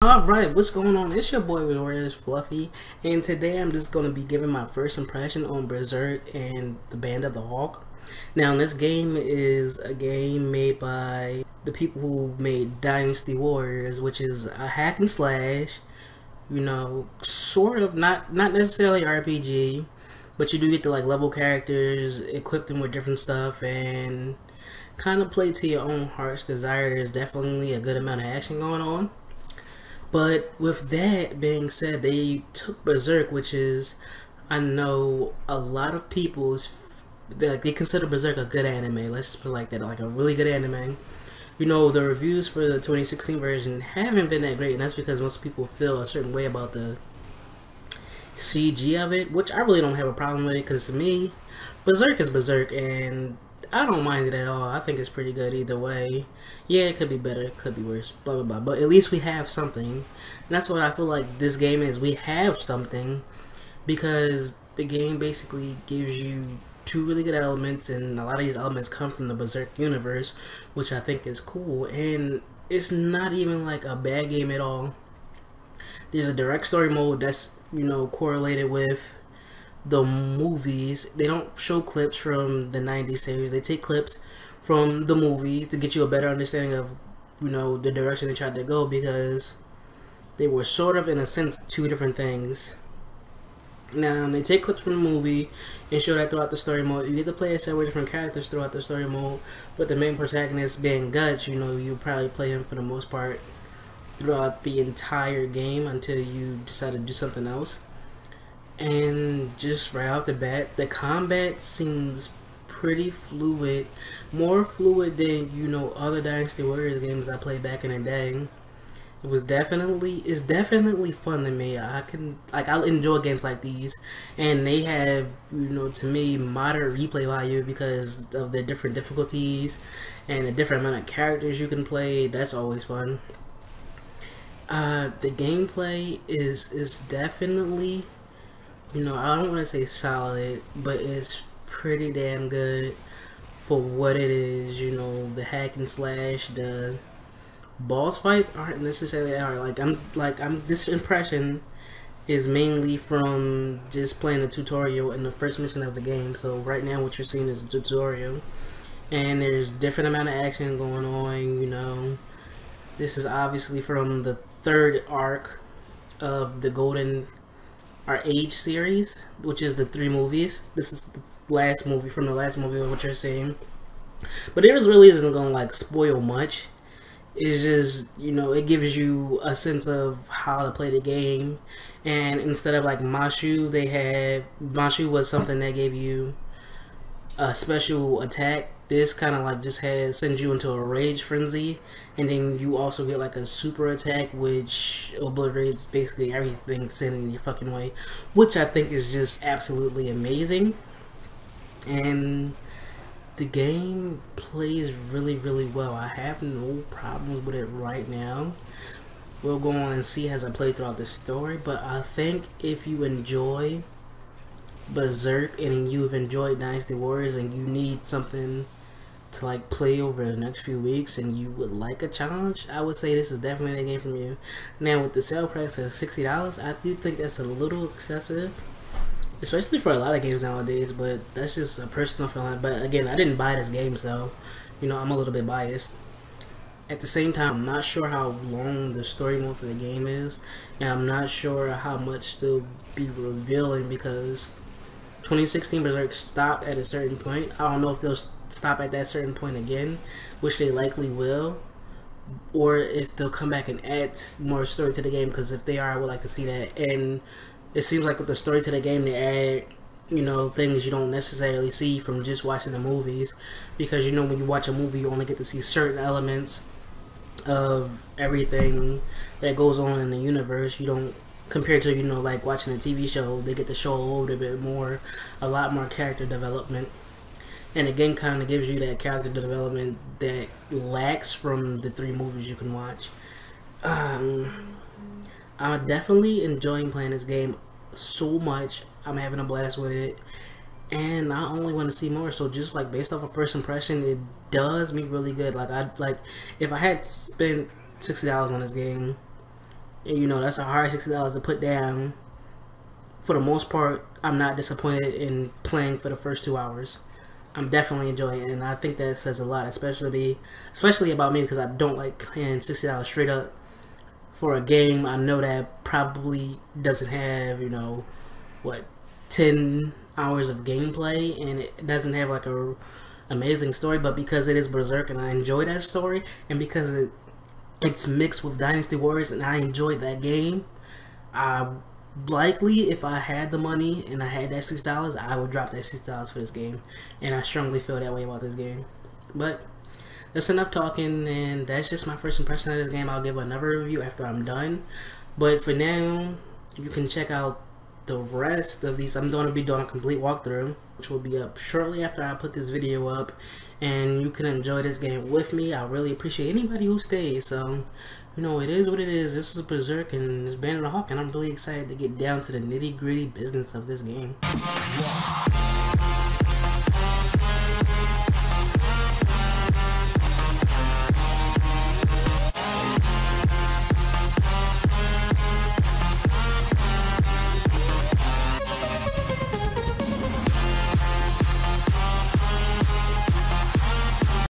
Alright, what's going on? It's your boy Warriors Fluffy, and today I'm just going to be giving my first impression on Berserk and the Band of the Hawk. Now, this game is a game made by the people who made Dynasty Warriors, which is a hack and slash, you know, sort of, not necessarily RPG, but you do get to like level characters, equip them with different stuff, and kind of play to your own heart's desire. There's definitely a good amount of action going on. But with that being said, they took Berserk, which is, I know a lot of people's, they consider Berserk a good anime. Let's just put it like that, like a really good anime. You know, the reviews for the 2016 version haven't been that great, and that's because most people feel a certain way about the CG of it, which I really don't have a problem with it, because to me, Berserk is Berserk, and I don't mind it at all. I think it's pretty good either way. Yeah, it could be better, it could be worse, blah blah blah, but at least we have something. And that's what I feel like this game is. We have something, because the game basically gives you two really good elements, and a lot of these elements come from the Berserk universe, which I think is cool. And it's not even like a bad game at all. There's a direct story mode that's, you know, correlated with the movies. They don't show clips from the 90s series. They take clips from the movies to get you a better understanding of, you know, the direction they tried to go, because they were sort of, in a sense, two different things. Now, they take clips from the movie and show that throughout the story mode. You get to play as several different characters throughout the story mode, but the main protagonist being Guts, you know, you probably play him for the most part throughout the entire game until you decide to do something else. And just right off the bat, the combat seems pretty fluid, more fluid than, you know, other Dynasty Warriors games I played back in the day. It's definitely fun to me. I enjoy games like these, and they have, you know, to me, moderate replay value because of the different difficulties and the different amount of characters you can play. That's always fun. The gameplay is definitely, you know, I don't want to say solid, but it's pretty damn good for what it is. You know, the hack and slash, the boss fights aren't necessarily that hard. This impression is mainly from just playing the tutorial in the first mission of the game. So right now what you're seeing is a tutorial, and there's different amount of action going on. You know, this is obviously from the third arc of the Golden our Age series, which is the 3 movies. This is the last movie from the last movie of what you're seeing. But it really isn't gonna like spoil much. It's just, you know, it gives you a sense of how to play the game. And instead of like Mashu, Mashu was something that gave you a special attack. This kind of like just sends you into a rage frenzy, and then you also get like a super attack which obliterates basically everything standing in your fucking way, which I think is just absolutely amazing. And the game plays really well. I have no problems with it right now. We'll go on and see as I play throughout the story, but I think if you enjoy Berserk and you've enjoyed Dynasty Warriors and you need something to like play over the next few weeks and you would like a challenge, I would say this is definitely a game from you. Now, with the sale price of $60, I do think that's a little excessive, especially for a lot of games nowadays, but that's just a personal feeling. But again, I didn't buy this game, so, you know, I'm a little bit biased. At the same time, I'm not sure how long the story mode for the game is, and I'm not sure how much they'll be revealing, because 2016 Berserk stopped at a certain point. I don't know if they'll stop at that certain point again, which they likely will, or if they'll come back and add more story to the game, because if they are, I would like to see that. And it seems like with the story to the game, they add, you know, things you don't necessarily see from just watching the movies, because, you know, when you watch a movie, you only get to see certain elements of everything that goes on in the universe. You don't, compared to, you know, like watching a TV show, they get to show a little bit more, a lot more character development. And the game kind of gives you that character development that lacks from the 3 movies you can watch. I'm definitely enjoying playing this game so much. I'm having a blast with it, and I only want to see more. So just like based off of first impression, it does me really good. Like if I had spent $60 on this game, And, you know, that's a hard $60 to put down. For the most part, I'm not disappointed in playing for the first 2 hours. I'm definitely enjoying it, and I think that says a lot, especially about me, because I don't like paying $60 straight up for a game I know that probably doesn't have, you know, what, 10 hours of gameplay, and it doesn't have like a amazing story. But because it is Berserk and I enjoy that story, and because it's mixed with Dynasty Warriors and I enjoyed that game, I likely, if I had the money and I had that $6, I would drop that $6 for this game, and I strongly feel that way about this game. But that's enough talking, and that's just my first impression of this game. I'll give another review after I'm done, but for now, you can check out the rest of these. I'm going to be doing a complete walkthrough, which will be up shortly after I put this video up, and you can enjoy this game with me. I really appreciate anybody who stays. So, you know, it is what it is. This is Berserk and it's Bandit the Hawk, and I'm really excited to get down to the nitty-gritty business of this game.